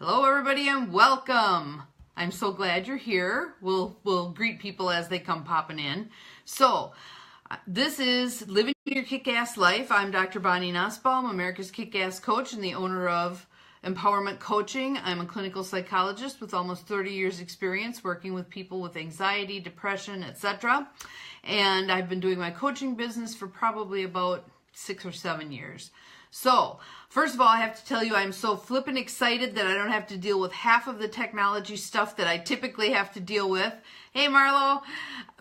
Hello everybody and welcome. I'm so glad you're here. We'll greet people as they come popping in. So, this is Living Your Kick-Ass Life. I'm Dr. Bonnie Nussbaum, America's Kick-Ass Coach and the owner of Empowerment Coaching. I'm a clinical psychologist with almost 30 years experience working with people with anxiety, depression, etc. And I've been doing my coaching business for probably about 6 or 7 years. So, first of all, I have to tell you I'm so flippin' excited that I don't have to deal with half of the technology stuff that I typically have to deal with. Hey, Marlo,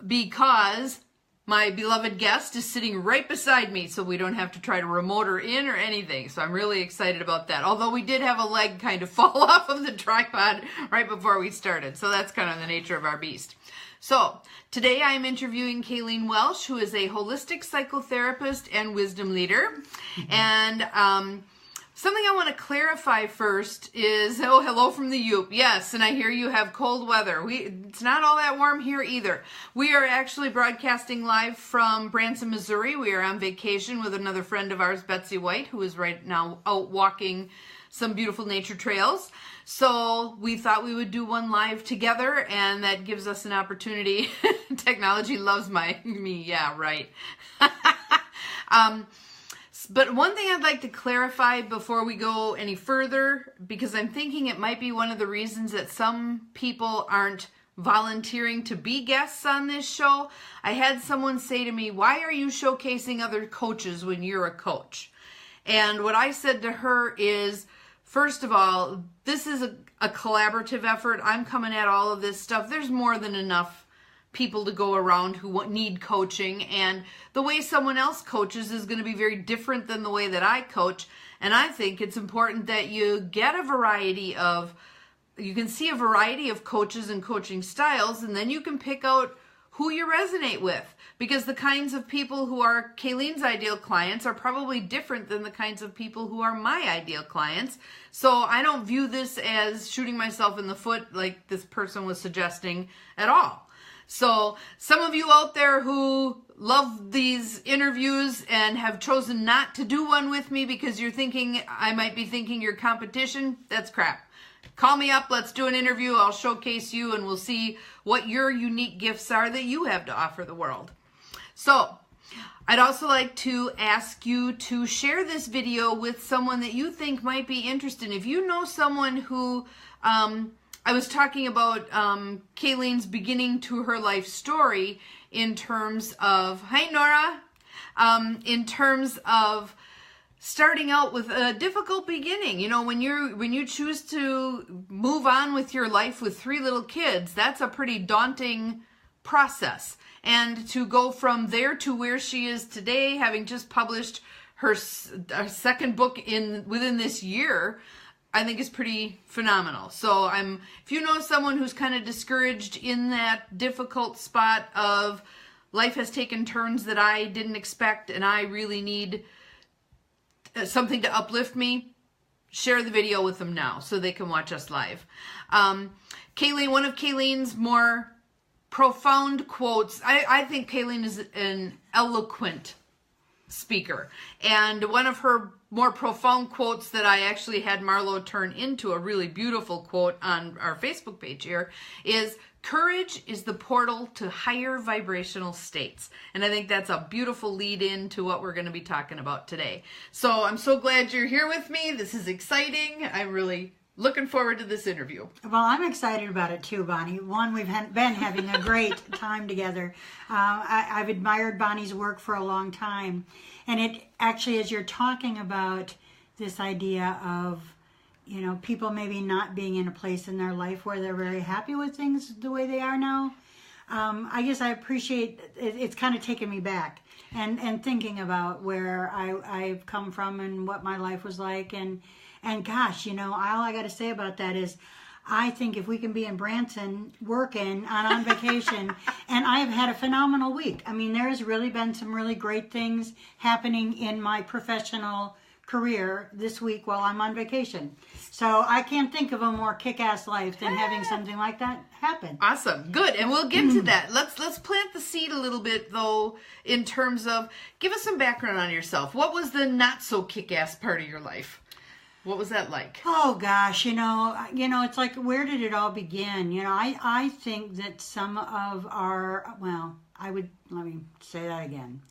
because my beloved guest is sitting right beside me, so we don't have to try to remote her in or anything. So I'm really excited about that. Although we did have a leg kind of fall off of the tripod right before we started. So that's kind of the nature of our beast. So today I'm interviewing Kailean Welsh, who is a holistic psychotherapist and wisdom leader. And something I want to clarify first is, oh, hello from the Yoop. Yes, and I hear you have cold weather. It's not all that warm here either. We are actually broadcasting live from Branson, Missouri. We are on vacation with another friend of ours, Betsy White, who is right now out walking some beautiful nature trails. So we thought we would do one live together, and that gives us an opportunity. Technology loves me. Yeah, right. But one thing I'd like to clarify before we go any further, because I'm thinking it might be one of the reasons that some people aren't volunteering to be guests on this show. I had someone say to me, why are you showcasing other coaches when you're a coach? And what I said to her is, first of all, this is a collaborative effort. I'm coming at all of this stuff. There's more than enough people to go around who need coaching, and the way someone else coaches is going to be very different than the way that I coach. And I think it's important that you get a variety of, you can see a variety of coaches and coaching styles, and then you can pick out who you resonate with, because the kinds of people who are Kailean's ideal clients are probably different than the kinds of people who are my ideal clients. So I don't view this as shooting myself in the foot like this person was suggesting at all. So some of you out there who love these interviews and have chosen not to do one with me because you're thinking, I might be thinking you're competition, that's crap. Call me up, let's do an interview, I'll showcase you, and we'll see what your unique gifts are that you have to offer the world. So, I'd also like to ask you to share this video with someone that you think might be interested. If you know someone who, I was talking about Kailean's beginning to her life story in terms of, hi Nora, in terms of starting out with a difficult beginning. You know, when you choose to move on with your life with 3 little kids, that's a pretty daunting process. And to go from there to where she is today, having just published her second book within this year, I think is pretty phenomenal. So if you know someone who's kind of discouraged in that difficult spot of life has taken turns that I didn't expect and I really need something to uplift me, share the video with them now so they can watch us live. Kailean, one of Kailean's more profound quotes, I think Kailean is an eloquent speaker, and one of her more profound quotes that I actually had Marlo turn into a really beautiful quote on our Facebook page here is, courage is the portal to higher vibrational states. And I think that's a beautiful lead in to what we're going to be talking about today. So I'm so glad you're here with me. This is exciting. I'm really looking forward to this interview. Well, I'm excited about it too, Bonnie. One, we've been having a great time together. I've admired Bonnie's work for a long time. And it actually, as you're talking about this idea of, you know, people maybe not being in a place in their life where they're very happy with things the way they are now, I guess I appreciate, it's kind of taken me back and thinking about where I've come from and what my life was like. And gosh, you know, all I got to say about that is, I think if we can be in Branson working on vacation, and I have had a phenomenal week. I mean, there has really been some really great things happening in my professional career this week while I'm on vacation. So I can't think of a more kick-ass life than having something like that happen. Awesome. Good. And we'll get to that. Let's plant the seed a little bit, though, in terms of, give us some background on yourself. What was the not so kick-ass part of your life? What was that like? Oh gosh, it's like, where did it all begin? I think that some of let me say that again.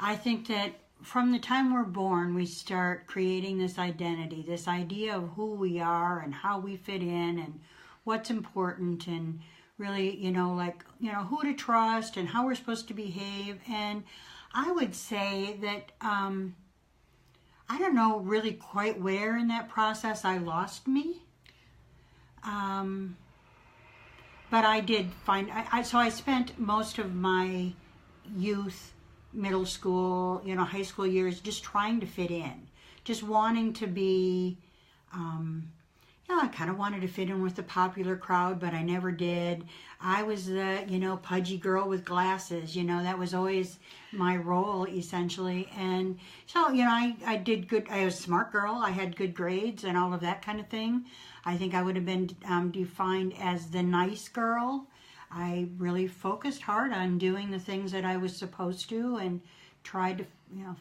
I think that from the time we're born, we start creating this identity, this idea of who we are and how we fit in and what's important, and really, who to trust and how we're supposed to behave. And I would say that, I don't know really quite where in that process I lost me. But I did find, so I spent most of my youth, middle school, high school years just trying to fit in, just wanting to be, I kind of wanted to fit in with the popular crowd, but I never did. I was the, pudgy girl with glasses, that was always my role essentially. And so, I did good. I was a smart girl. I had good grades and all of that kind of thing. I think I would have been defined as the nice girl. I really focused hard on doing the things that I was supposed to and tried to,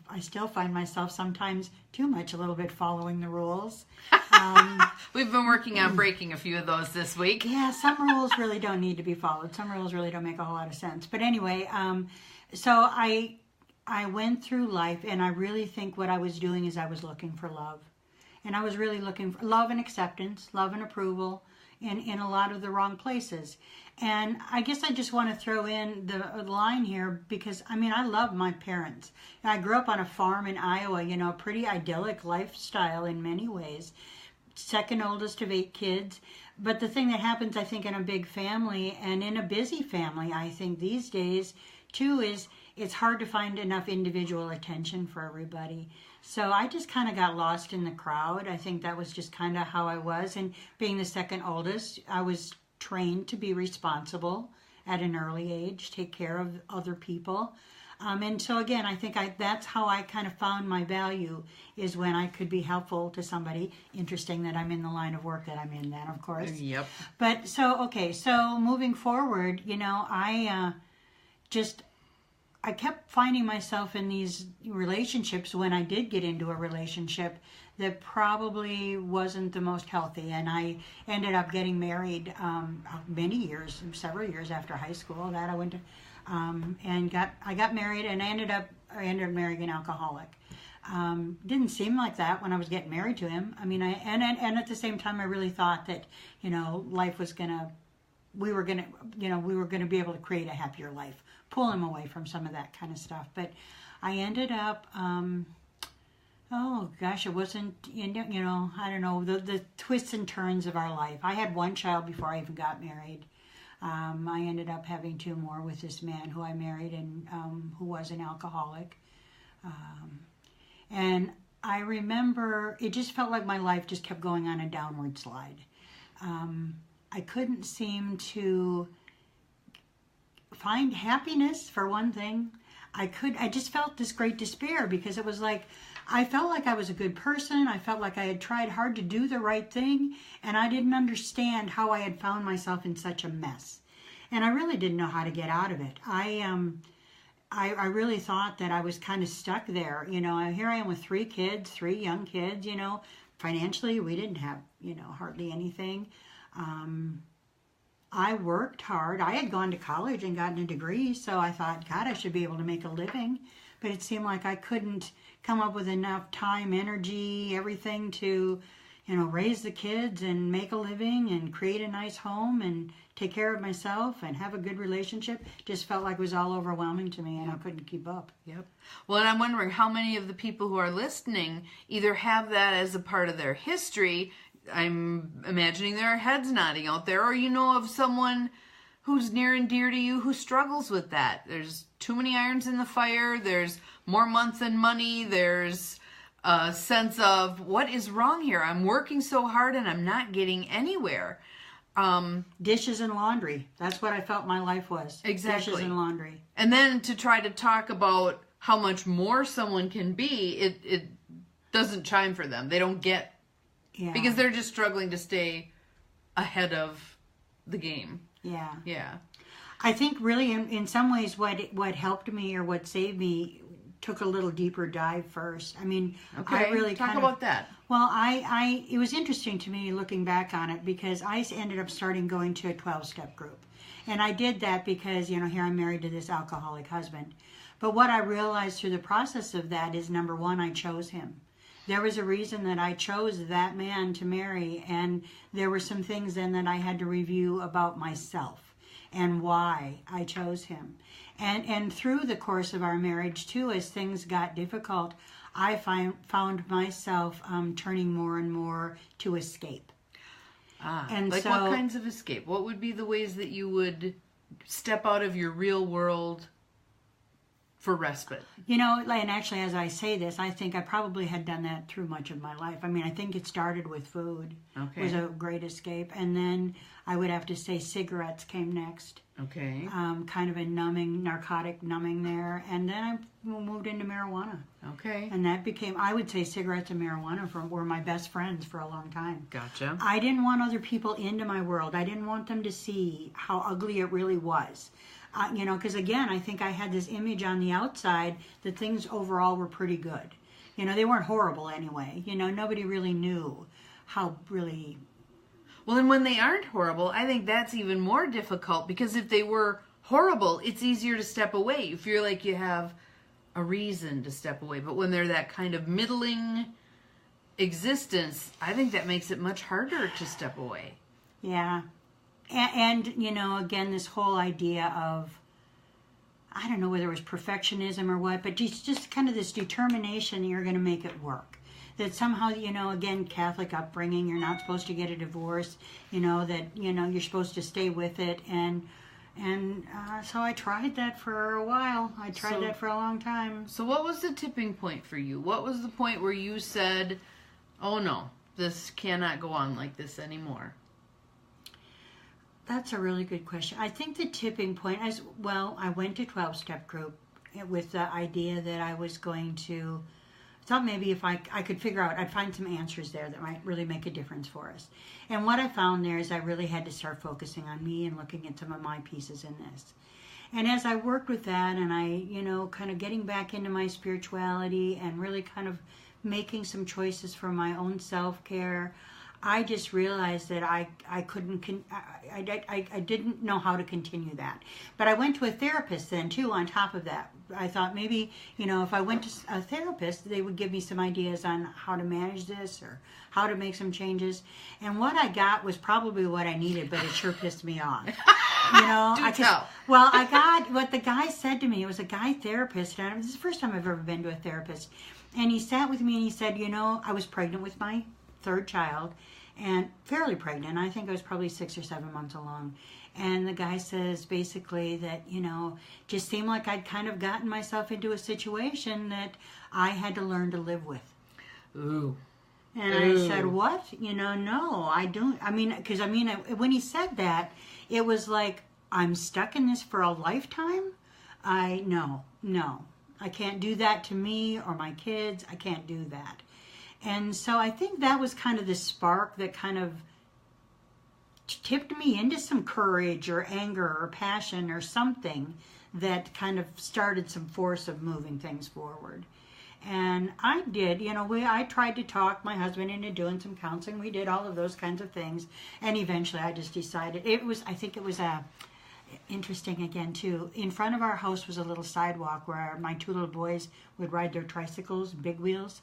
I still find myself sometimes too much a little bit following the rules. We've been working on breaking a few of those this week. Yeah, some rules really don't need to be followed. Some rules really don't make a whole lot of sense. But anyway, so I went through life, and I really think what I was doing is I was looking for love. And I was really looking for love and acceptance, love and approval in a lot of the wrong places. And I guess I just want to throw in the line here because, I love my parents. I grew up on a farm in Iowa, a pretty idyllic lifestyle in many ways. Second oldest of 8 kids. But the thing that happens, I think, in a big family and in a busy family, I think these days, too, is it's hard to find enough individual attention for everybody. So I just kind of got lost in the crowd. I think that was just kind of how I was. And being the second oldest, I was trained to be responsible at an early age, take care of other people. And so again, I think that's how I kind of found my value, is when I could be helpful to somebody. Interesting that I'm in the line of work that I'm in then, of course. Yep. But so moving forward, I kept finding myself in these relationships when I did get into a relationship that probably wasn't the most healthy. And I ended up getting married several years after high school. That I went to, I got married, and I ended up marrying an alcoholic. Didn't seem like that when I was getting married to him. And at the same time, I really thought that, life was we were gonna be able to create a happier life, pull him away from some of that kind of stuff. But I ended up, it wasn't, I don't know, the twists and turns of our life. I had 1 child before I even got married. I ended up having 2 more with this man who I married and who was an alcoholic. And I remember it just felt like my life just kept going on a downward slide. I couldn't seem to find happiness, for one thing. I just felt this great despair because it was like, I felt like I was a good person. I felt like I had tried hard to do the right thing, and I didn't understand how I had found myself in such a mess. And I really didn't know how to get out of it. I really thought that I was kind of stuck there. Here I am with 3 kids, 3 young kids, financially we didn't have, hardly anything. I worked hard. I had gone to college and gotten a degree, so I thought, God, I should be able to make a living. But it seemed like I couldn't come up with enough time, energy, everything to, raise the kids and make a living and create a nice home and take care of myself and have a good relationship. Just felt like it was all overwhelming to me, and I couldn't keep up. Yep. Well, and I'm wondering how many of the people who are listening either have that as a part of their history. I'm imagining there are heads nodding out there, or of someone who's near and dear to you who struggles with that. There's too many irons in the fire. There's more months than money. There's a sense of, what is wrong here? I'm working so hard and I'm not getting anywhere. Dishes and laundry. That's what I felt my life was. Exactly. Dishes and laundry. And then to try to talk about how much more someone can be, it doesn't chime for them. They don't get. Yeah. Because they're just struggling to stay ahead of the game. Yeah. Yeah. I think really in some ways what helped me or what saved me took a little deeper dive first. I mean, Okay, I really talk about that. Well, it was interesting to me looking back on it because I ended up starting going to a 12-step group. And I did that because, here I'm married to this alcoholic husband. But what I realized through the process of that is, number one, I chose him. There was a reason that I chose that man to marry, and there were some things then that I had to review about myself and why I chose him. And through the course of our marriage, too, as things got difficult, I found myself turning more and more to escape. And like, what kinds of escape? What would be the ways that you would step out of your real world for respite? And actually, as I say this, I think I probably had done that through much of my life. I mean, I think it started with food. Okay. It was a great escape. And then I would have to say cigarettes came next. Okay. Kind of a narcotic numbing there. And then I moved into marijuana. Okay. And that became, I would say cigarettes and marijuana were my best friends for a long time. Gotcha. I didn't want other people into my world. I didn't want them to see how ugly it really was. Because again, I think I had this image on the outside that things overall were pretty good. They weren't horrible anyway. Nobody really knew how really... Well, and when they aren't horrible, I think that's even more difficult, because if they were horrible, it's easier to step away. You feel like you have a reason to step away. But when they're that kind of middling existence, I think that makes it much harder to step away. Yeah. And again, this whole idea of, I don't know whether it was perfectionism or what, but just kind of this determination that you're going to make it work. That somehow, again, Catholic upbringing, you're not supposed to get a divorce, that, you're supposed to stay with it. And so I tried that for a while. I tried that for a long time. So what was the tipping point for you? What was the point where you said, oh no, this cannot go on like this anymore? That's a really good question. I think the tipping point is, I went to 12-step group with the idea that I was going to, thought maybe if I could figure out, I'd find some answers there that might really make a difference for us. And what I found there is I really had to start focusing on me and looking at some of my pieces in this. And as I worked with that and I, kind of getting back into my spirituality and really kind of making some choices for my own self-care, I just realized that I didn't know how to continue that. But I went to a therapist then too on top of that. I thought maybe, if I went to a therapist, they would give me some ideas on how to manage this or how to make some changes. And what I got was probably what I needed, but it sure pissed me off. I got what the guy said to me. It was a guy therapist, and this is the first time I've ever been to a therapist. And he sat with me and he said, I was pregnant with my third child, and fairly pregnant. I think I was probably 6 or 7 months along. And the guy says basically that, just seemed like I'd kind of gotten myself into a situation that I had to learn to live with. Ooh. And I said, what? No, I don't. Because when he said that, it was like, I'm stuck in this for a lifetime? No. I can't do that to me or my kids. I can't do that. And so I think that was kind of the spark that kind of tipped me into some courage or anger or passion or something that kind of started some force of moving things forward. And I did, I tried to talk my husband into doing some counseling. We did all of those kinds of things. And eventually I just decided, I think it was interesting again too. In front of our house was a little sidewalk where my two little boys would ride their tricycles, big wheels.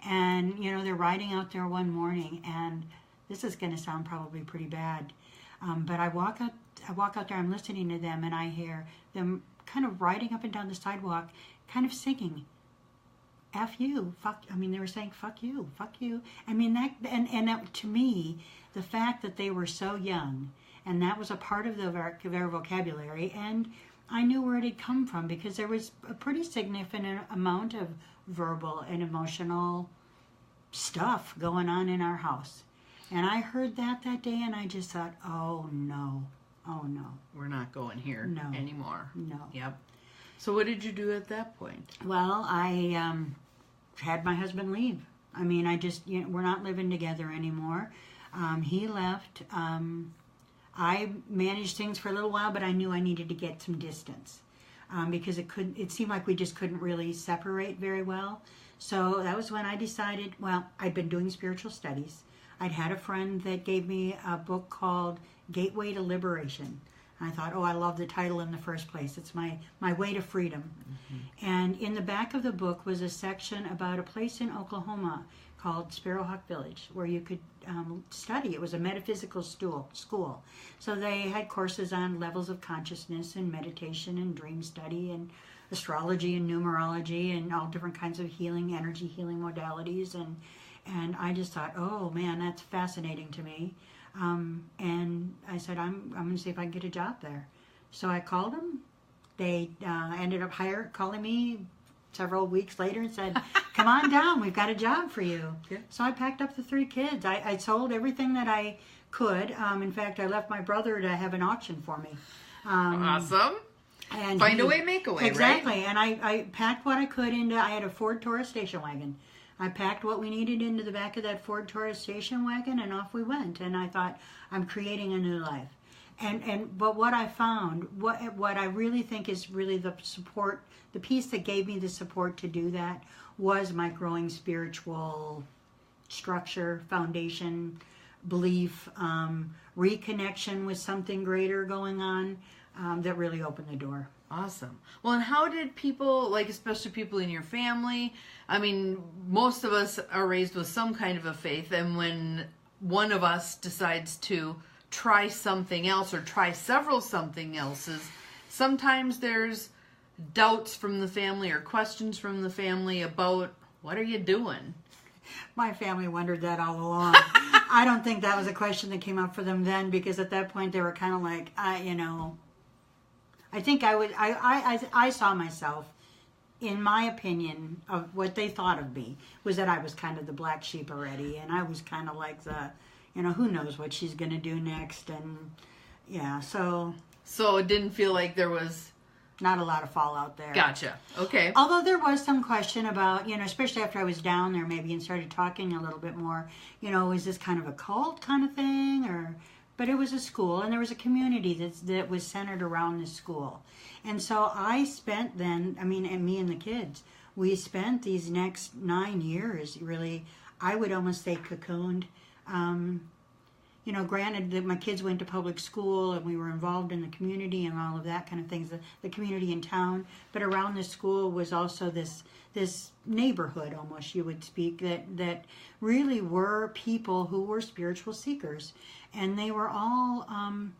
And, they're riding out there one morning, and this is going to sound probably pretty bad. But I walk out there, I'm listening to them, and I hear them kind of riding up and down the sidewalk, kind of singing, F you, fuck, they were saying, fuck you. That, to me, the fact that they were so young, and that was a part of their vocabulary, and I knew where it had come from because there was a pretty significant amount of verbal and emotional stuff going on in our house. And I heard that day, and I just thought, oh no. We're not going here anymore. No. Yep. So what did you do at that point? Well, I had my husband leave. We're not living together anymore. He left. I managed things for a little while, but I knew I needed to get some distance. because it seemed like we just couldn't really separate very well. So that was when I decided, well, I'd been doing spiritual studies. I'd had a friend that gave me a book called Gateway to Liberation. I thought, oh, I love the title in the first place. It's my way to freedom. Mm-hmm. And in the back of the book was a section about a place in Oklahoma called Sparrowhawk Village, where you could study. It was a metaphysical school. So they had courses on levels of consciousness and meditation and dream study and astrology and numerology and all different kinds of healing, energy healing modalities. And I just thought, oh man, that's fascinating to me. And I said, I'm going to see if I can get a job there. So I called them. They ended up calling me several weeks later and said, come on down, we've got a job for you. Yeah. So I packed up the 3 kids. I sold everything that I could. In fact, I left my brother to have an auction for me. Awesome. And Find a way, make a way, exactly. right? And I packed what I could into, I had a Ford Taurus station wagon. I packed what we needed into the back of that Ford Taurus station wagon, and off we went. And I thought, I'm creating a new life. But what I found, what I really think is really the support, the piece that gave me the support to do that was my growing spiritual structure, foundation, belief, reconnection with something greater going on that really opened the door. Awesome. Well, and how did people, like especially people in your family, I mean, most of us are raised with some kind of a faith, and when one of us decides to try something else or try several something else's, sometimes there's doubts from the family or questions from the family about, what are you doing? My family wondered that all along. I don't think that was a question that came up for them then, because at that point they were kind of like, I think I saw myself, in my opinion, of what they thought of me, was that I was kind of the black sheep already, and I was kind of like the, who knows what she's going to do next, and yeah, so it didn't feel like there was not a lot of fallout there. Gotcha. Okay. Although there was some question about, especially after I was down there maybe and started talking a little bit more, is this kind of a cult kind of thing, but it was a school, and there was a community that was centered around this school. And so I spent and me and the kids, we spent these next 9 years really, I would almost say cocooned. Granted that my kids went to public school and we were involved in the community and all of that kind of things, the community in town, but around the school was also this neighborhood, almost you would speak, that really were people who were spiritual seekers. And they were all on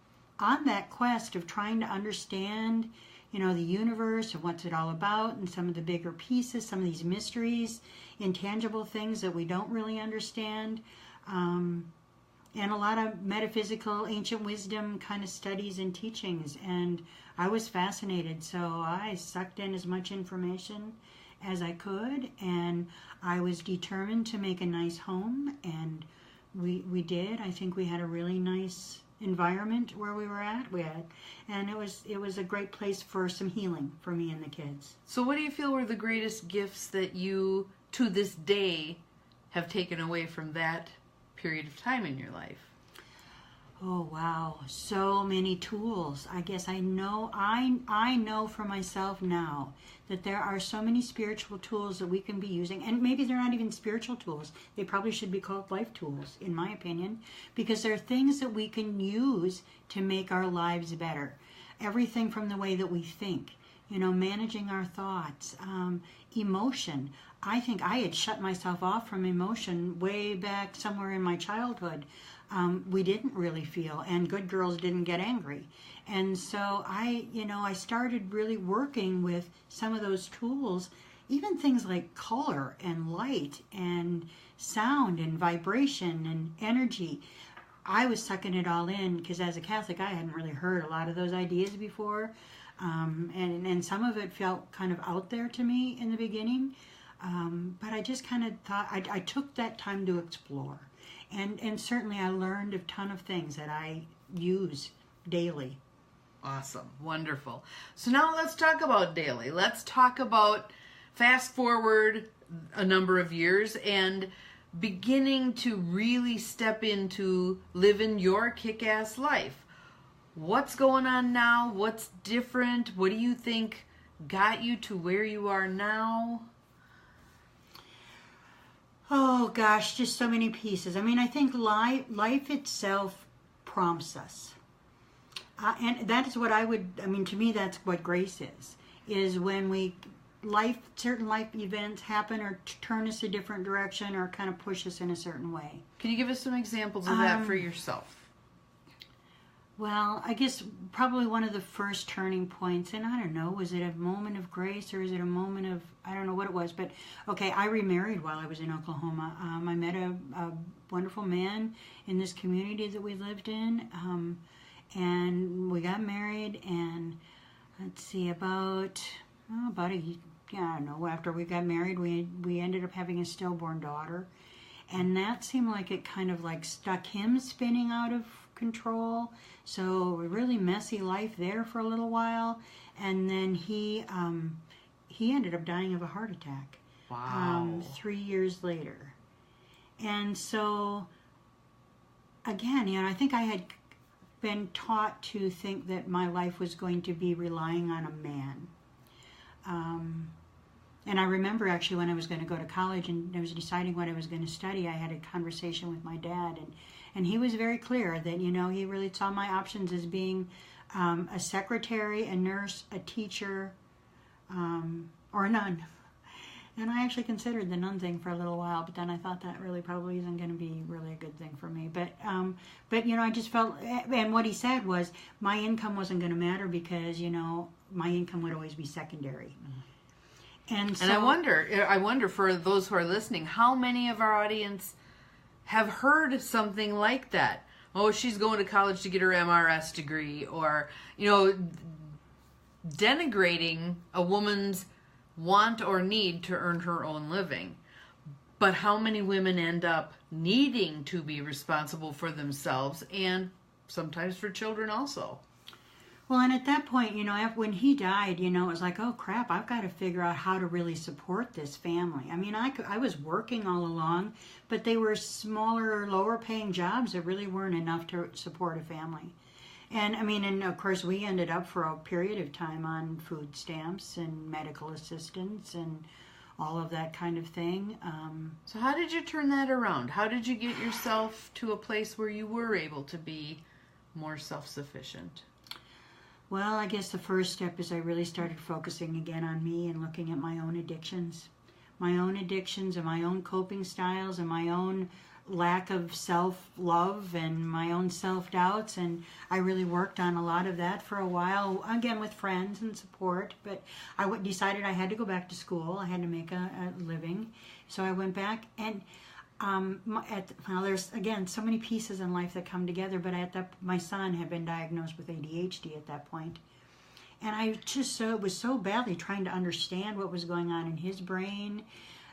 that quest of trying to understand, the universe and what's it all about, and some of the bigger pieces, some of these mysteries, intangible things that we don't really understand. And a lot of metaphysical, ancient wisdom kind of studies and teachings. And I was fascinated, so I sucked in as much information as I could, and I was determined to make a nice home, and we did. I think we had a really nice environment where we were at. And it was a great place for some healing for me and the kids. So what do you feel were the greatest gifts that you, to this day, have taken away from that period of time in your life? Oh wow, so many tools. I guess I know for myself now that there are so many spiritual tools that we can be using, and maybe they're not even spiritual tools. They probably should be called life tools, in my opinion, because they're things that we can use to make our lives better. Everything from the way that we think, managing our thoughts, emotion. I think I had shut myself off from emotion way back somewhere in my childhood. We didn't really feel, and good girls didn't get angry. And so I started really working with some of those tools, even things like color and light and sound and vibration and energy. I was sucking it all in because as a Catholic, I hadn't really heard a lot of those ideas before. And some of it felt kind of out there to me in the beginning. But I just kind of thought, I took that time to explore. And certainly I learned a ton of things that I use daily. Awesome. Wonderful. So now let's talk about daily. Let's talk about fast forward a number of years and beginning to really step into living your kick-ass life. What's going on now? What's different? What do you think got you to where you are now? Oh gosh, just so many pieces. I mean, I think life itself prompts us. And that is what to me, that's what grace is when certain life events happen or turn us a different direction or kind of push us in a certain way. Can you give us some examples of that for yourself? Well, I guess probably one of the first turning points, and I don't know, was it a moment of grace or is it a moment of, I don't know what it was, but okay, I remarried while I was in Oklahoma. I met a wonderful man in this community that we lived in, and we got married, and let's see, about I don't know, after we got married, we ended up having a stillborn daughter, and that seemed like it kind of like stuck him spinning out of control. So a really messy life there for a little while, and then he ended up dying of a heart attack. Wow. 3 years later. And so again, I think I had been taught to think that my life was going to be relying on a man. And I remember actually when I was going to go to college and I was deciding what I was going to study, I had a conversation with my dad, and he was very clear that, he really saw my options as being a secretary, a nurse, a teacher, or a nun. And I actually considered the nun thing for a little while, but then I thought that really probably isn't going to be really a good thing for me. But I just felt, and what he said was my income wasn't going to matter because, my income would always be secondary. And I wonder for those who are listening, how many of our audience have heard something like that? Oh, she's going to college to get her MRS degree, or, denigrating a woman's want or need to earn her own living. But how many women end up needing to be responsible for themselves and sometimes for children also? Well, and at that point, when he died, it was like, oh crap, I've got to figure out how to really support this family. I mean, I was working all along, but they were smaller, lower paying jobs that really weren't enough to support a family. And and of course we ended up for a period of time on food stamps and medical assistance and all of that kind of thing. So how did you turn that around? How did you get yourself to a place where you were able to be more self-sufficient? Well, I guess the first step is I really started focusing again on me and looking at my own addictions and my own coping styles and my own lack of self-love and my own self-doubts, and I really worked on a lot of that for a while, again with friends and support, but I decided I had to go back to school. I had to make a living, so I went back, and there's again so many pieces in life that come together, but my son had been diagnosed with ADHD at that point, and I just was so badly trying to understand what was going on in his brain.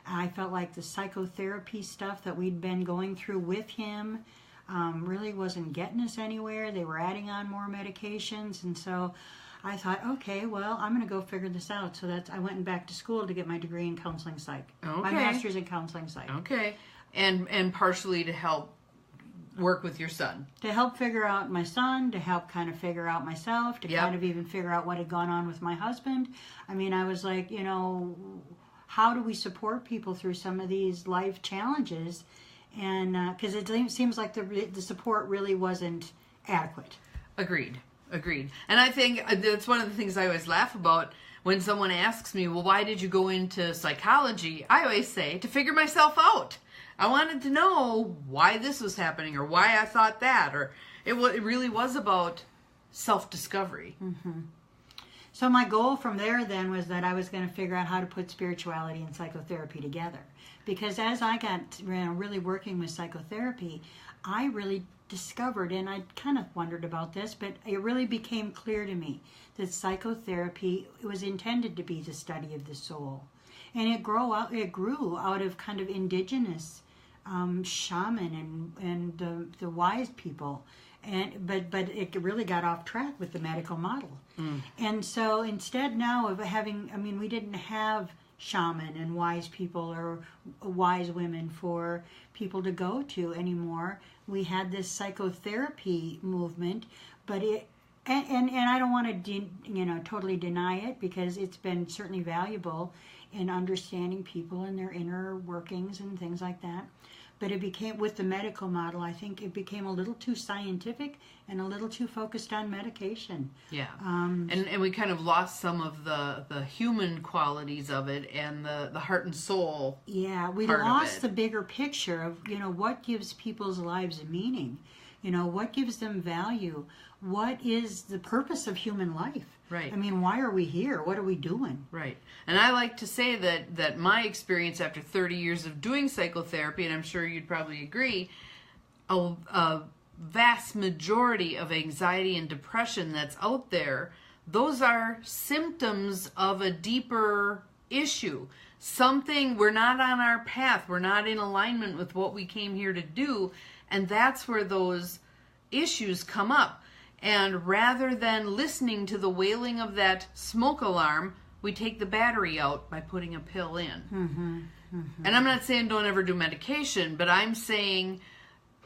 I felt like the psychotherapy stuff that we'd been going through with him really wasn't getting us anywhere. They were adding on more medications, and so I thought, okay, well, I'm going to go figure this out. So I went back to school to get my degree in counseling psych, my master's in counseling psych. Okay, and partially to help work with your son. To help figure out my son, to help kind of figure out myself, to kind of even figure out what had gone on with my husband. I mean, I was like, how do we support people through some of these life challenges? And because it seems like the support really wasn't adequate. Agreed. And I think that's one of the things I always laugh about when someone asks me, well, why did you go into psychology? I always say, to figure myself out. I wanted to know why this was happening or why I thought that. Or it really was about self-discovery. Mm-hmm. So my goal from there then was that I was going to figure out how to put spirituality and psychotherapy together. Because as I got really working with psychotherapy, I really discovered, and I kind of wondered about this, but it really became clear to me that psychotherapy was intended to be the study of the soul. And it grew out of kind of indigenous shaman and the wise people. But it really got off track with the medical model. And so instead now of having, we didn't have shaman and wise people or wise women for people to go to anymore. We had this psychotherapy movement, but And I don't want to, totally deny it, because it's been certainly valuable in understanding people and their inner workings and things like that. But it became, with the medical model, I think it became a little too scientific and a little too focused on medication. Yeah. And we kind of lost some of the human qualities of it and the heart and soul. Yeah, we lost the bigger picture of, what gives people's lives a meaning. What gives them value? What is the purpose of human life? Right. I mean, why are we here? What are we doing? Right. And I like to say that my experience after 30 years of doing psychotherapy, and I'm sure you'd probably agree, a vast majority of anxiety and depression that's out there, those are symptoms of a deeper issue. Something, we're not on our path, we're not in alignment with what we came here to do, and that's where those issues come up. And rather than listening to the wailing of that smoke alarm, we take the battery out by putting a pill in. Mm-hmm, mm-hmm. And I'm not saying don't ever do medication, but I'm saying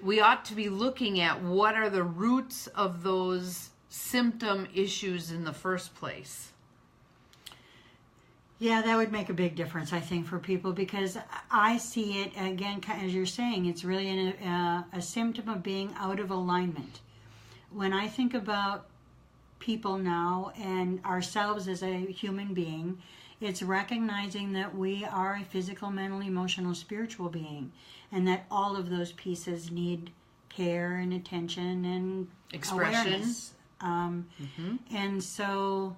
we ought to be looking at what are the roots of those symptom issues in the first place. Yeah, that would make a big difference, I think, for people, because I see it, again, as you're saying, it's really a symptom of being out of alignment. When I think about people now and ourselves as a human being, it's recognizing that we are a physical, mental, emotional, spiritual being, and that all of those pieces need care and attention and expression. Awareness. And so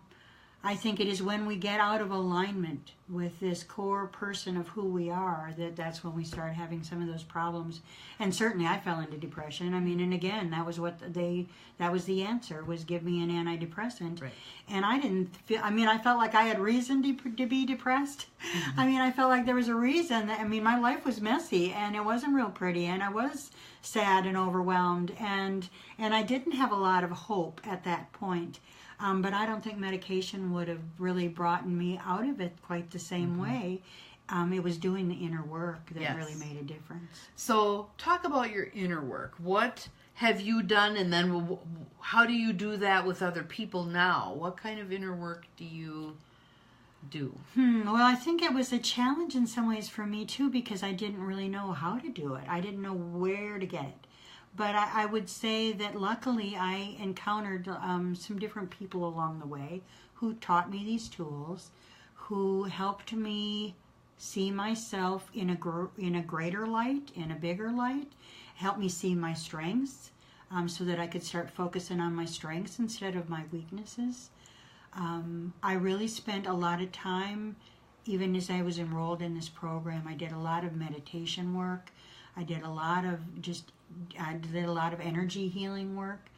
I think it is when we get out of alignment with this core person of who we are, that's when we start having some of those problems. And certainly I fell into depression. I mean, and again, that was the answer, was give me an antidepressant. Right. And I felt like I had reason to be depressed. Mm-hmm. I mean, I felt like there was a reason. My life was messy and it wasn't real pretty, and I was sad and overwhelmed, and I didn't have a lot of hope at that point. But I don't think medication would have really brought me out of it quite the same way. It was doing the inner work that really made a difference. So talk about your inner work. What have you done, and then how do you do that with other people now? What kind of inner work do you do? Well, I think it was a challenge in some ways for me too, because I didn't really know how to do it. I didn't know where to get it. But I would say that luckily I encountered some different people along the way who taught me these tools, who helped me see myself in a greater light, in a bigger light, helped me see my strengths, so that I could start focusing on my strengths instead of my weaknesses. I really spent a lot of time, even as I was enrolled in this program, I did a lot of meditation work. I did a lot of energy healing work.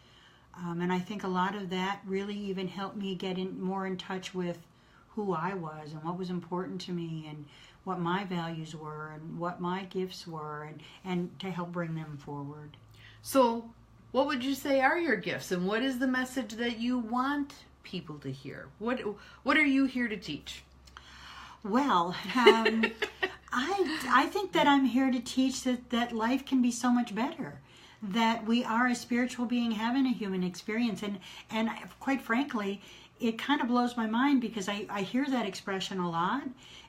And I think a lot of that really even helped me get more in touch with who I was and what was important to me and what my values were and what my gifts were, and to help bring them forward. So what would you say are your gifts, and what is the message that you want people to hear? What are you here to teach? Well, I think that I'm here to teach that life can be so much better, that we are a spiritual being having a human experience. And quite frankly, it kind of blows my mind, because I hear that expression a lot,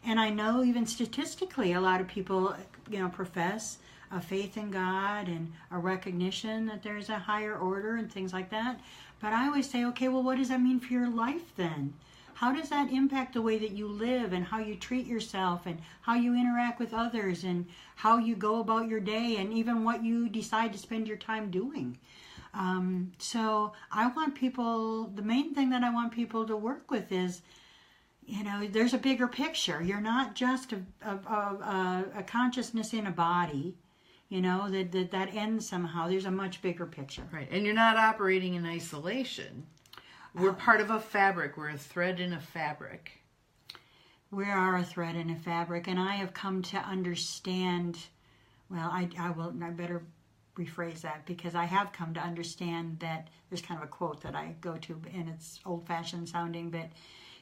and I know even statistically a lot of people, profess a faith in God and a recognition that there's a higher order and things like that. But I always say, okay, well, what does that mean for your life then? How does that impact the way that you live and how you treat yourself and how you interact with others and how you go about your day and even what you decide to spend your time doing? So I want people, the main thing that I want people to work with is, there's a bigger picture. You're not just a consciousness in a body, that ends somehow. There's a much bigger picture. Right, and you're not operating in isolation. We're part of a fabric. We're a thread in a fabric. We are a thread in a fabric, and I have come to understand, well, I better rephrase that, because I have come to understand that there's kind of a quote that I go to, and it's old-fashioned sounding, but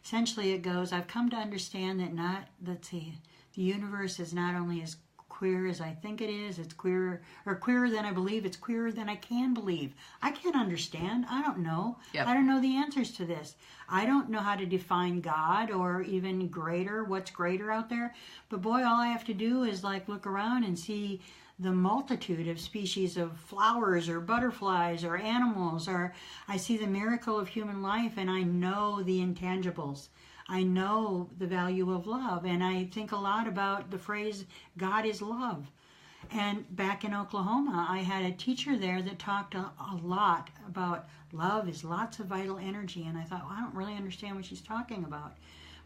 essentially it goes, I've come to understand that the universe is not only as queer as I think it is. It's queer, or queerer than I believe. It's queerer than I can believe. I can't understand. I don't know. Yep. I don't know the answers to this. I don't know how to define God or even greater, what's greater out there. But boy, all I have to do is like look around and see the multitude of species of flowers or butterflies or animals, or I see the miracle of human life, and I know the intangibles. I know the value of love, and I think a lot about the phrase, God is love. And back in Oklahoma, I had a teacher there that talked a lot about love is lots of vital energy, and I thought, well, I don't really understand what she's talking about.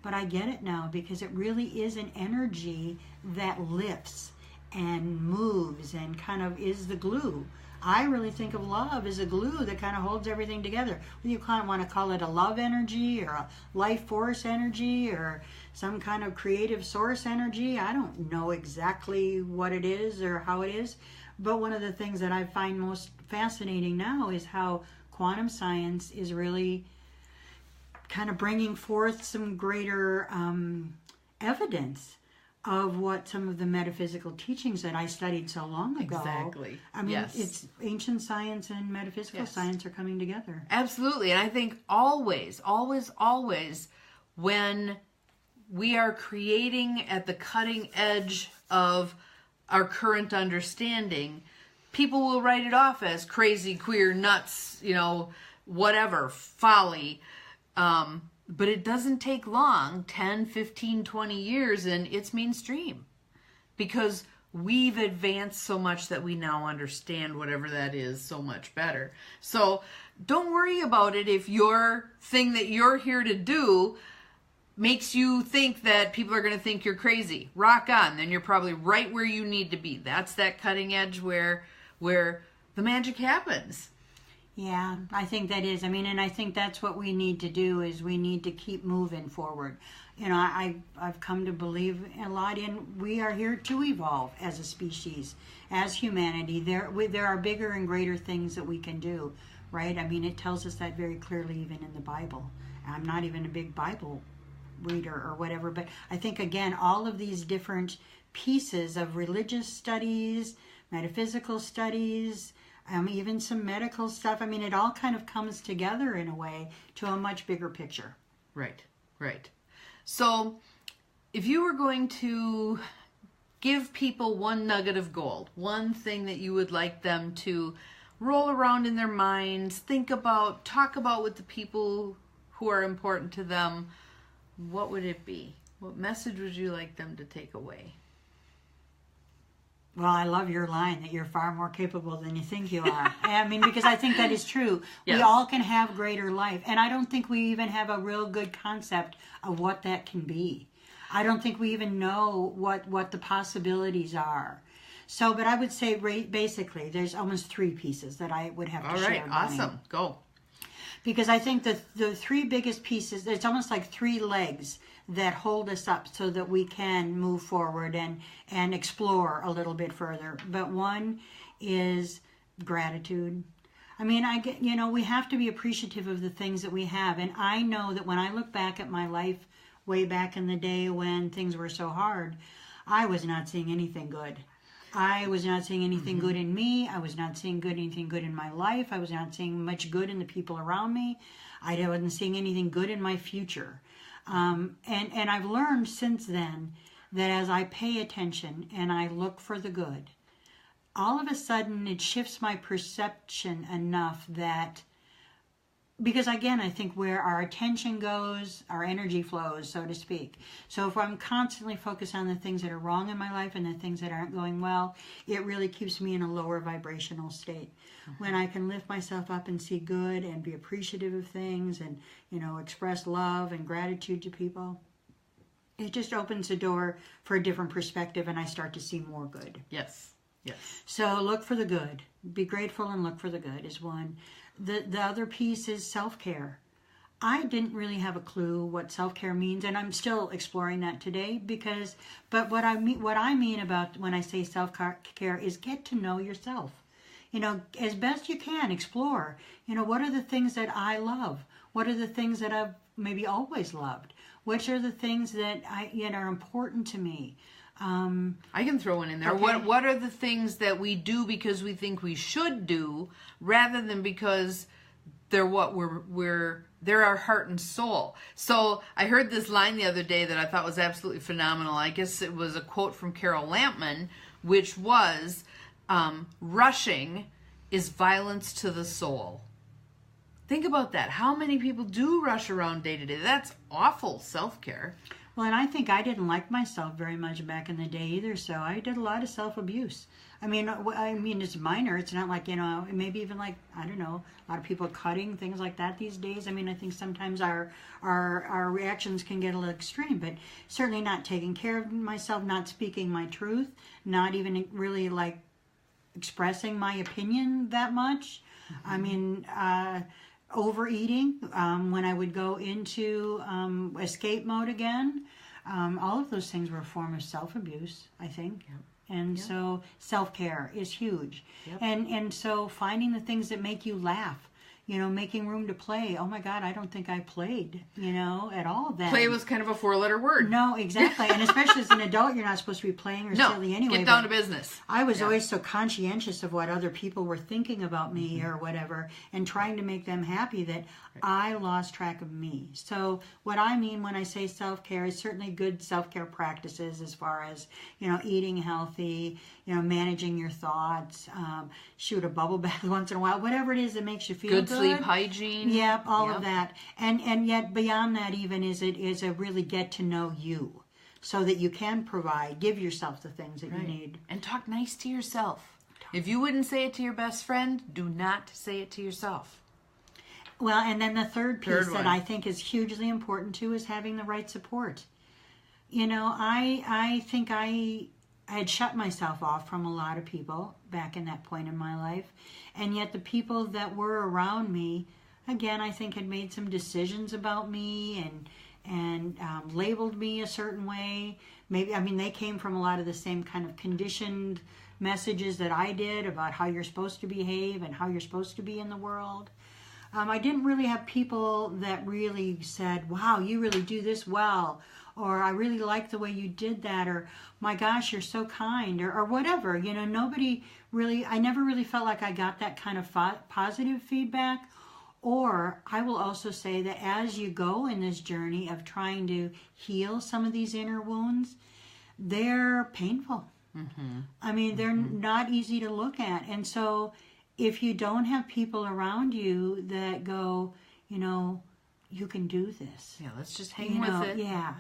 But I get it now, because it really is an energy that lifts and moves and kind of is the glue. I really think of love as a glue that kind of holds everything together. Whether you kind of want to call it a love energy or a life force energy or some kind of creative source energy, I don't know exactly what it is or how it is. But one of the things that I find most fascinating now is how quantum science is really kind of bringing forth some greater evidence of what some of the metaphysical teachings that I studied so long ago. Exactly. I mean, yes. It's ancient science and metaphysical Yes. science are coming together. Absolutely. And I think always, when we are creating at the cutting edge of our current understanding, people will write it off as crazy, queer, nuts, whatever, folly. But it doesn't take long, 10, 15, 20 years, and it's mainstream. Because we've advanced so much that we now understand whatever that is so much better. So don't worry about it if your thing that you're here to do makes you think that people are going to think you're crazy. Rock on. Then you're probably right where you need to be. That's that cutting edge where the magic happens. Yeah, I think that is. I mean, and I think that's what we need to do is we need to keep moving forward. I've come to believe a lot in we are here to evolve as a species, as humanity. There are bigger and greater things that we can do, right? I mean, it tells us that very clearly even in the Bible. I'm not even a big Bible reader or whatever, but I think, again, all of these different pieces of religious studies, metaphysical studies, even some medical stuff. I mean, it all kind of comes together in a way to a much bigger picture. Right. So if you were going to give people one nugget of gold, one thing that you would like them to roll around in their minds, think about, talk about with the people who are important to them, what would it be? What message would you like them to take away? Well, I love your line that you're far more capable than you think you are. I mean, because I think that is true. Yes. We all can have greater life. And I don't think we even have a real good concept of what that can be. I don't think we even know what the possibilities are. So, but I would say basically there's almost three pieces that I would have to share. All right, awesome. Go. Because I think the three biggest pieces, it's almost like three legs that hold us up so that we can move forward and explore a little bit further. But one is gratitude. I mean, we have to be appreciative of the things that we have. And I know that when I look back at my life way back in the day when things were so hard, I was not seeing anything good. I was not seeing anything good in me. I was not seeing anything good in my life. I was not seeing much good in the people around me. I wasn't seeing anything good in my future. And I've learned since then that as I pay attention and I look for the good, all of a sudden it shifts my perception enough that, because again, I think where our attention goes, our energy flows, so to speak. So if I'm constantly focused on the things that are wrong in my life and the things that aren't going well, it really keeps me in a lower vibrational state. When I can lift myself up and see good and be appreciative of things and, express love and gratitude to people, it just opens the door for a different perspective and I start to see more good. Yes. So look for the good. Be grateful and look for the good is one. The other piece is self-care. I didn't really have a clue what self-care means, and I'm still exploring that today but what I mean about when I say self-care is get to know yourself. As best you can, explore. What are the things that I love? What are the things that I've maybe always loved? Which are the things that are important to me? I can throw one in there. Okay. What are the things that we do because we think we should do, rather than because they're what they're our heart and soul. So I heard this line the other day that I thought was absolutely phenomenal. I guess it was a quote from Carol Lampman, which was, rushing is violence to the soul. Think about that. How many people do rush around day to day? That's awful self-care. Well, and I think I didn't like myself very much back in the day either, so I did a lot of self-abuse. I mean, it's minor. It's not like, maybe even like, I don't know, a lot of people cutting, things like that these days. I mean, I think sometimes our reactions can get a little extreme, but certainly not taking care of myself, not speaking my truth, not even really like expressing my opinion that much. Mm-hmm. I mean, overeating, when I would go into escape mode again, all of those things were a form of self-abuse, I think. Yep. And so self-care is huge. Yep. And so finding the things that make you laugh, making room to play. Oh my God, I don't think I played, at all then. Play was kind of a 4-letter word. No, exactly. And especially as an adult, you're not supposed to be playing or silly anyway. Get down to business. I was always so conscientious of what other people were thinking about me or whatever, and trying to make them happy that I lost track of me. So what I mean when I say self-care is certainly good self-care practices as far as, eating healthy, managing your thoughts, shoot a bubble bath once in a while, whatever it is that makes you feel good. Sleep hygiene. Yep, all of that. And yet beyond that even is a really get to know you so that you can give yourself the things that you need. And talk nice to yourself. If you wouldn't say it to your best friend, do not say it to yourself. Well, and then the third piece that I think is hugely important too is having the right support. I think I had shut myself off from a lot of people back in that point in my life. And yet the people that were around me, again, I think had made some decisions about me and labeled me a certain way. Maybe, they came from a lot of the same kind of conditioned messages that I did about how you're supposed to behave and how you're supposed to be in the world. I didn't really have people that really said, wow, you really do this well, or I really like the way you did that, or my gosh, you're so kind, or whatever. Nobody really, I never really felt like I got that kind of positive feedback. Or I will also say that as you go in this journey of trying to heal some of these inner wounds, they're painful. Mm-hmm. They're not easy to look at. And so if you don't have people around you that go, you can do this. Yeah, let's just hang with it. Yeah.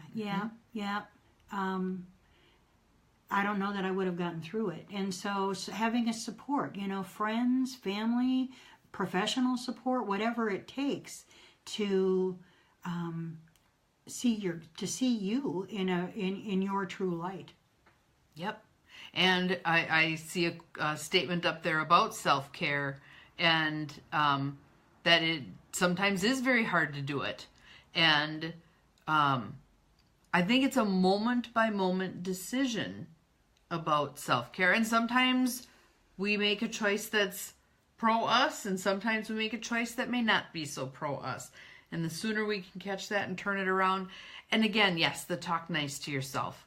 I don't know that I would have gotten through it. And so having a support, friends, family, professional support, whatever it takes to see you in your true light. Yep. And I see a statement up there about self-care, and that it sometimes is very hard to do it. And I think it's a moment-by-moment decision about self-care. And sometimes we make a choice that's pro-us, and sometimes we make a choice that may not be so pro-us. And the sooner we can catch that and turn it around. And again, yes, the talk nice to yourself.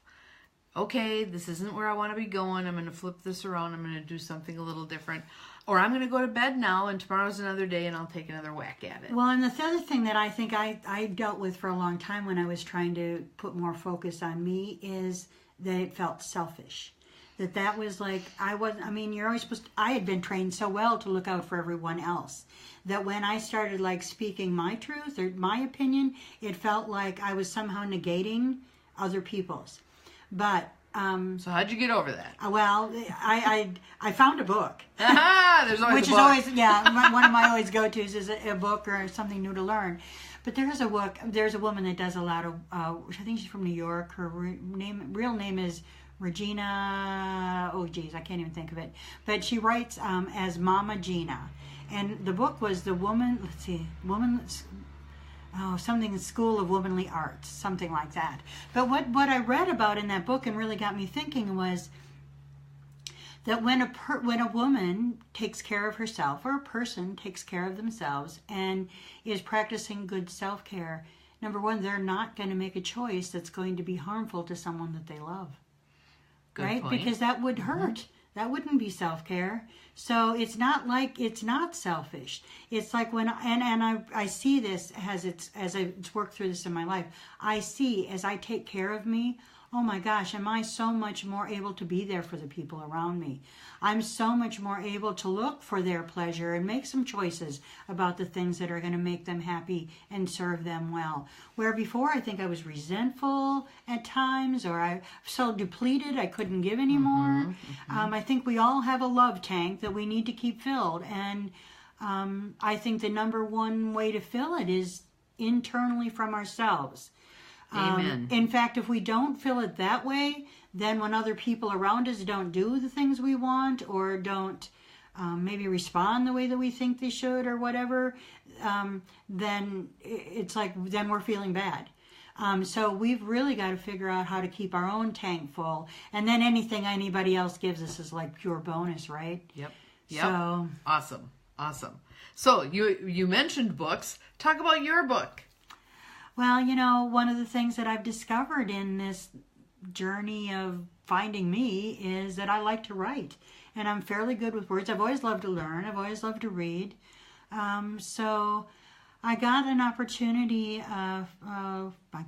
Okay, this isn't where I want to be going. I'm going to flip this around. I'm going to do something a little different. Or I'm going to go to bed now, and tomorrow's another day, and I'll take another whack at it. Well, and the other thing that I think I dealt with for a long time when I was trying to put more focus on me is that it felt selfish. That was like, you're always supposed to, I had been trained so well to look out for everyone else, that when I started like speaking my truth or my opinion, it felt like I was somehow negating other people's. But so how'd you get over that? Well, I found a book. There's always which a book. Is always one of my always go-tos is a book or something new to learn. But there's a book. There's a woman that does a lot of. I think she's from New York. Her real name is Regina. Oh geez, I can't even think of it. But she writes as Mama Gina, and the book was the woman. Let's see, something School of Womanly Arts, something like that. But what I read about in that book and really got me thinking was that when a woman takes care of herself, or a person takes care of themselves and is practicing good self-care, number one, they're not going to make a choice that's going to be harmful to someone that they love. right? point. Because that would hurt. That wouldn't be self-care. So it's not like it's not selfish. It's like when I see this as it's worked through this in my life. I see as I take care of me. Oh my gosh, am I so much more able to be there for the people around me? I'm so much more able to look for their pleasure and make some choices about the things that are going to make them happy and serve them well. Where before I think I was resentful at times, or I so depleted I couldn't give anymore. I think we all have a love tank that we need to keep filled, and I think the number one way to fill it is internally from ourselves. Amen. In fact, if we don't feel it that way, then when other people around us don't do the things we want, or don't maybe respond the way that we think they should, or whatever, then it's like, then we're feeling bad. So we've really got to figure out how to keep our own tank full, and then anything anybody else gives us is like pure bonus, right? Yep. So Awesome. So you mentioned books. Talk about your book. Well, one of the things that I've discovered in this journey of finding me is that I like to write, and I'm fairly good with words. I've always loved to learn. I've always loved to read. So I got an opportunity, I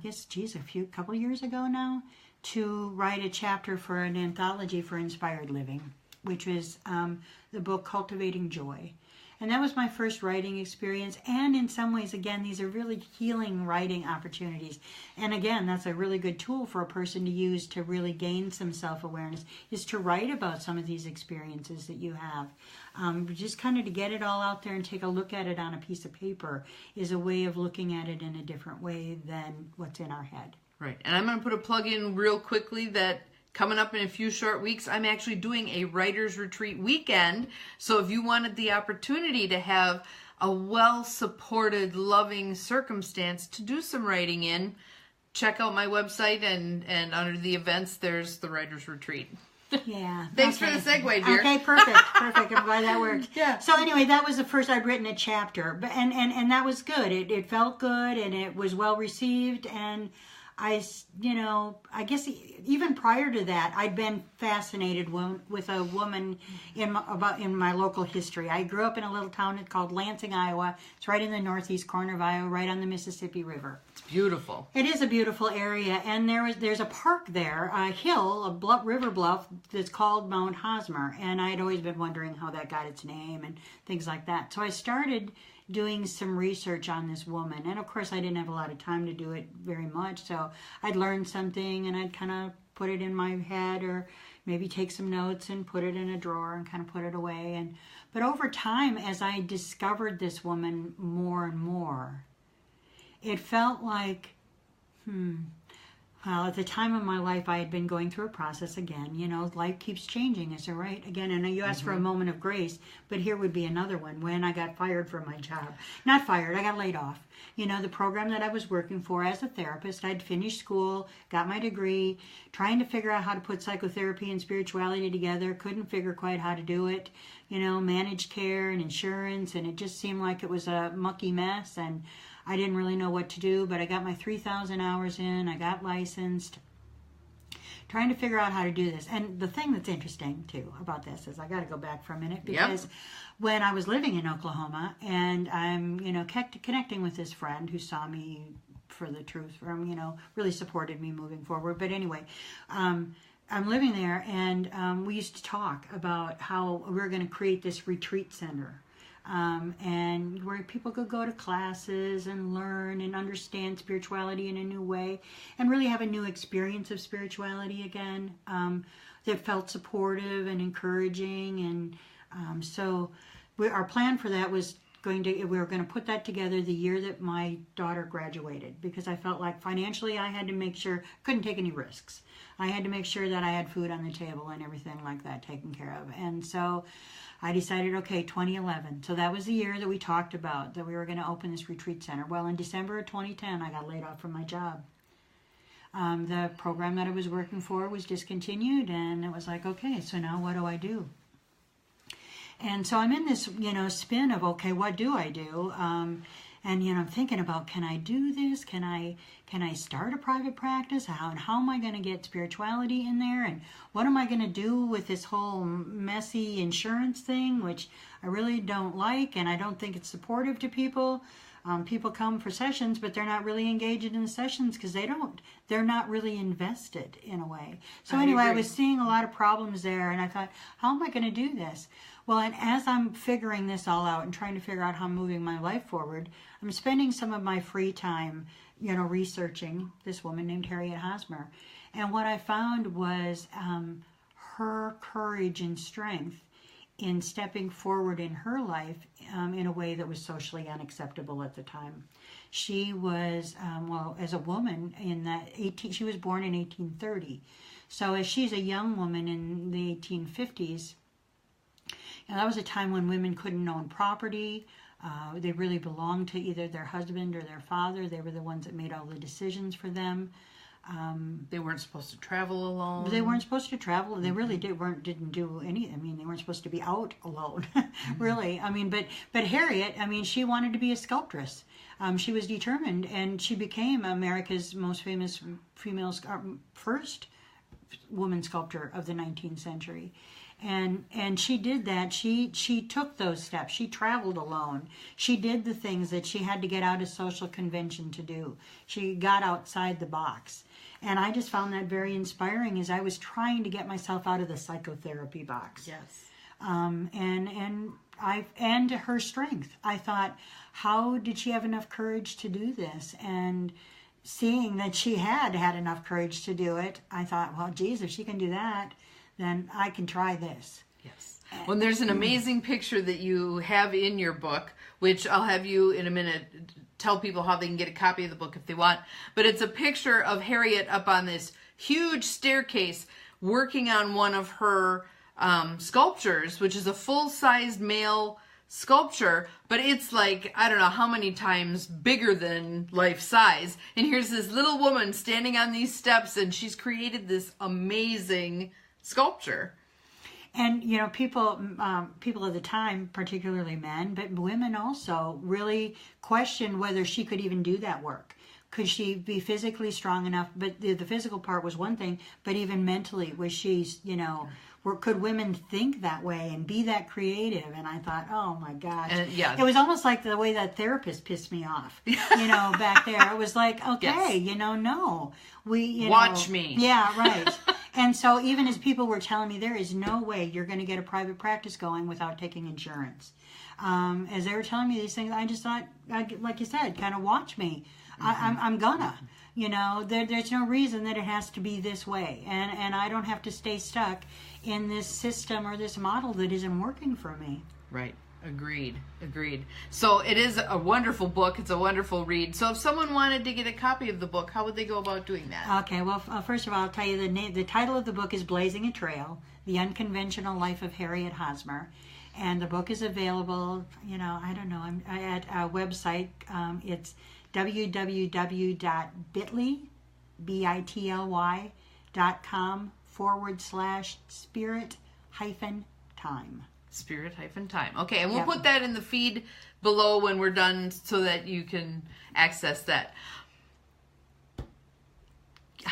guess, a couple of years ago now, to write a chapter for an anthology for Inspired Living, which was the book Cultivating Joy. And that was my first writing experience. And in some ways, again, these are really healing writing opportunities. And again, that's a really good tool for a person to use to really gain some self-awareness, is to write about some of these experiences that you have. Just kind of to get it all out there and take a look at it on a piece of paper is a way of looking at it in a different way than what's in our head. Right. And I'm going to put a plug in real quickly that coming up in a few short weeks, I'm actually doing a writer's retreat weekend. So if you wanted the opportunity to have a well-supported, loving circumstance to do some writing in, check out my website, and under the events, there's the writer's retreat. Yeah. Thanks for the segue, dear. Okay, perfect. I'm glad that worked. Yeah. So anyway, that was the first I'd written a chapter, and that was good. It felt good, and it was well received, and I guess even prior to that, I'd been fascinated with a woman in my local history. I grew up in a little town called Lansing, Iowa. It's right in the northeast corner of Iowa, right on the Mississippi River. It's beautiful. It is a beautiful area, and there's a park there, a hill, river bluff that's called Mount Hosmer, and I'd always been wondering how that got its name and things like that. So I started doing some research on this woman, and of course I didn't have a lot of time to do it very much, so I'd learn something and I'd kind of put it in my head, or maybe take some notes and put it in a drawer and kind of put it away. But over time, as I discovered this woman more and more, it felt like well, at the time of my life, I had been going through a process again. Life keeps changing, is it right? Again, and you asked for a moment of grace, but here would be another one when I got fired from my job. Not fired, I got laid off. The program that I was working for as a therapist, I'd finished school, got my degree, trying to figure out how to put psychotherapy and spirituality together, couldn't figure quite how to do it, managed care and insurance, and it just seemed like it was a mucky mess, and I didn't really know what to do, but I got my 3,000 hours in, I got licensed, trying to figure out how to do this. And the thing that's interesting, too, about this is I got to go back for a minute, because when I was living in Oklahoma, and I'm, connecting with this friend who saw me for the truth, really supported me moving forward. But anyway, I'm living there, and we used to talk about how we were going to create this retreat center. And where people could go to classes and learn and understand spirituality in a new way, and really have a new experience of spirituality again, that felt supportive and encouraging. And so our plan for that was we were going to put that together the year that my daughter graduated, because I felt like financially I had to make sure, couldn't take any risks. I had to make sure that I had food on the table and everything like that taken care of. And so I decided, okay, 2011. So that was the year that we talked about, that we were going to open this retreat center. Well, in December of 2010, I got laid off from my job. The program that I was working for was discontinued, and it was like, okay, so now what do I do? And so I'm in this, spin of, okay, what do I do? And I'm thinking about, can I do this? Can I can I start a private practice? And how am I going to get spirituality in there? And what am I going to do with this whole messy insurance thing, which I really don't like, and I don't think it's supportive to people. People come for sessions, but they're not really engaged in the sessions because they're not really invested in a way. So anyway, I was seeing a lot of problems there, and I thought, how am I going to do this? Well, and as I'm figuring this all out and trying to figure out how I'm moving my life forward, I'm spending some of my free time, researching this woman named Harriet Hosmer. And what I found was her courage and strength in stepping forward in her life in a way that was socially unacceptable at the time. She was, as a woman she was born in 1830. So as she's a young woman in the 1850s, that was a time when women couldn't own property. They really belonged to either their husband or their father. They were the ones that made all the decisions for them. They weren't supposed to travel alone. They weren't supposed to travel. They really didn't do any. I mean, they weren't supposed to be out alone, really. I mean, but Harriet, she wanted to be a sculptress. She was determined, and she became America's most famous first woman sculptor of the 19th century. And she did that. She took those steps. She traveled alone. She did the things that she had to get out of social convention to do. She got outside the box. And I just found that very inspiring as I was trying to get myself out of the psychotherapy box. Yes. And her strength. I thought, how did she have enough courage to do this? And seeing that she had enough courage to do it, I thought, well, geez, if she can do that, then I can try this. Yes. Well, there's an amazing picture that you have in your book, which I'll have you in a minute tell people how they can get a copy of the book if they want. But it's a picture of Harriet up on this huge staircase working on one of her sculptures, which is a full-sized male sculpture, but it's like, I don't know how many times bigger than life size. And here's this little woman standing on these steps, and she's created this amazing sculpture. And people of the time, particularly men, but women also, really questioned whether she could even do that work. Could she be physically strong enough? But the physical part was one thing, but even mentally, was she, could women think that way and be that creative? And I thought, oh my gosh. Yeah. It was almost like the way that therapist pissed me off, back there. It was like, okay, yes. No. Watch me. Yeah, right. And so even as people were telling me, there is no way you're going to get a private practice going without taking insurance. As they were telling me these things, I just thought, like you said, kind of watch me. I'm gonna. There's no reason that it has to be this way. And I don't have to stay stuck in this system or this model that isn't working for me. Right. Agreed. So it is a wonderful book. It's a wonderful read. So if someone wanted to get a copy of the book, how would they go about doing that? Okay, well, first of all, I'll tell you the title of the book is Blazing a Trail, The Unconventional Life of Harriet Hosmer. And the book is available, I'm at a website. It's www.bit.ly.com/spirit-time. Spirit-time. Okay, and we'll put that in the feed below when we're done so that you can access that.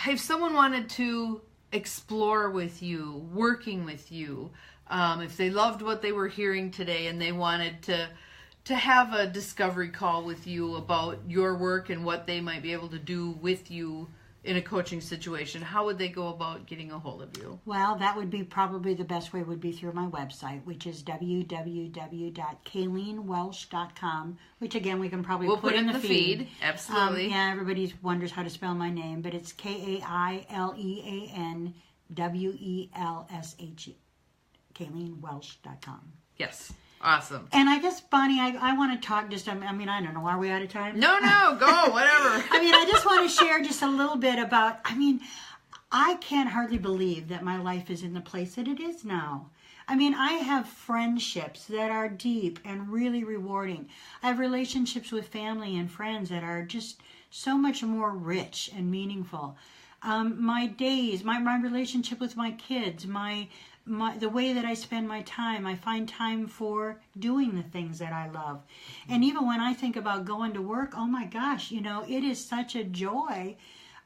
If someone wanted to explore with you, working with you, if they loved what they were hearing today and they wanted to have a discovery call with you about your work and what they might be able to do with you in a coaching situation, how would they go about getting a hold of you? Well, that would be probably the best way would be through my website, which is www.kaileanwelsh.com, which again we can probably put in the feed. Absolutely. Everybody wonders how to spell my name, but it's KaileanWelsh, KaileanWelsh.com. Yes. Awesome. And I guess, Bonnie, I want to talk just, I don't know, are we out of time? No, go, whatever. I just want to share just a little bit about, I can't hardly believe that my life is in the place that it is now. I have friendships that are deep and really rewarding. I have relationships with family and friends that are just so much more rich and meaningful. My days, my relationship with my kids, my the way that I spend my time. I find time for doing the things that I love. And even when I think about going to work, oh my gosh, it is such a joy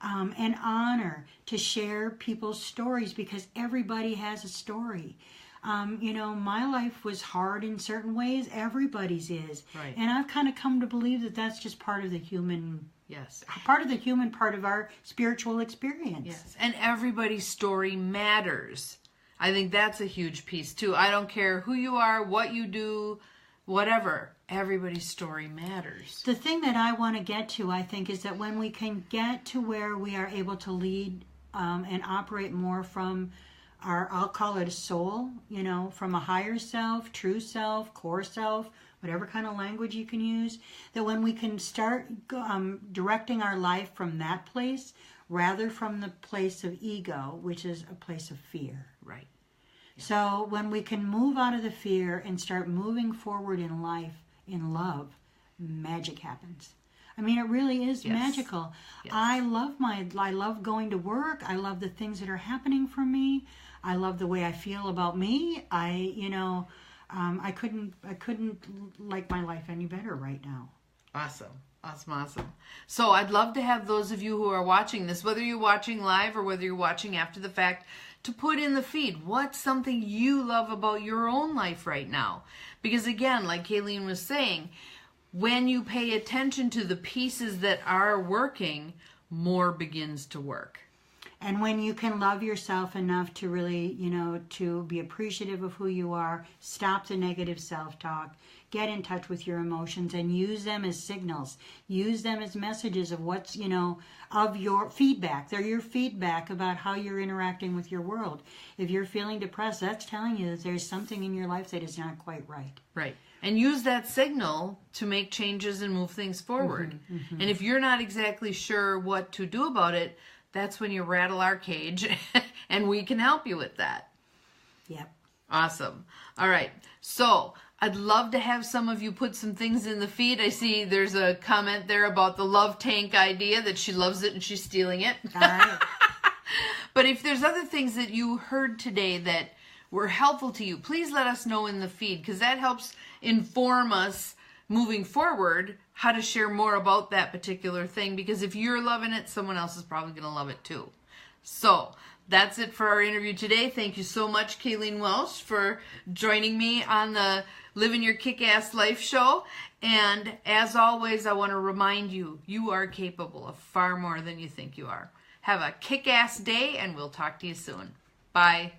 and honor to share people's stories, because everybody has a story. My life was hard in certain ways. Everybody's is. Right. And I've kind of come to believe that that's just part of the human, yes, part of our spiritual experience. Yes. And everybody's story matters. I think that's a huge piece too. I don't care who you are, what you do, whatever. Everybody's story matters. The thing that I want to get to, I think, is that when we can get to where we are able to lead and operate more from our, I'll call it a soul, from a higher self, true self, core self, whatever kind of language you can use, that when we can start directing our life from that place rather from the place of ego, which is a place of fear. Right. Yeah. So when we can move out of the fear and start moving forward in life, in love, magic happens. I mean, it really is magical. Yes. I love going to work. I love the things that are happening for me. I love the way I feel about me. I couldn't like my life any better right now. Awesome. So I'd love to have those of you who are watching this, whether you're watching live or whether you're watching after the fact, to put in the feed what's something you love about your own life right now. Because again, like Kailean was saying, when you pay attention to the pieces that are working, more begins to work. And when you can love yourself enough to really, to be appreciative of who you are, stop the negative self-talk, get in touch with your emotions and use them as signals. Use them as messages of what's, of your feedback. They're your feedback about how you're interacting with your world. If you're feeling depressed, that's telling you that there's something in your life that is not quite right. Right. And use that signal to make changes and move things forward. Mm-hmm. And if you're not exactly sure what to do about it, that's when you rattle our cage and we can help you with that. Yep. Awesome. All right. So I'd love to have some of you put some things in the feed. I see there's a comment there about the love tank idea, that she loves it and she's stealing it. All right. But if there's other things that you heard today that were helpful to you, please let us know in the feed, because that helps inform us moving forward how to share more about that particular thing, because if you're loving it, someone else is probably going to love it too. So that's it for our interview today. Thank you so much, Kailean Welsh, for joining me on the Livin' Your Kick-Ass Life show. And as always, I want to remind you, you are capable of far more than you think you are. Have a kick-ass day, and we'll talk to you soon. Bye.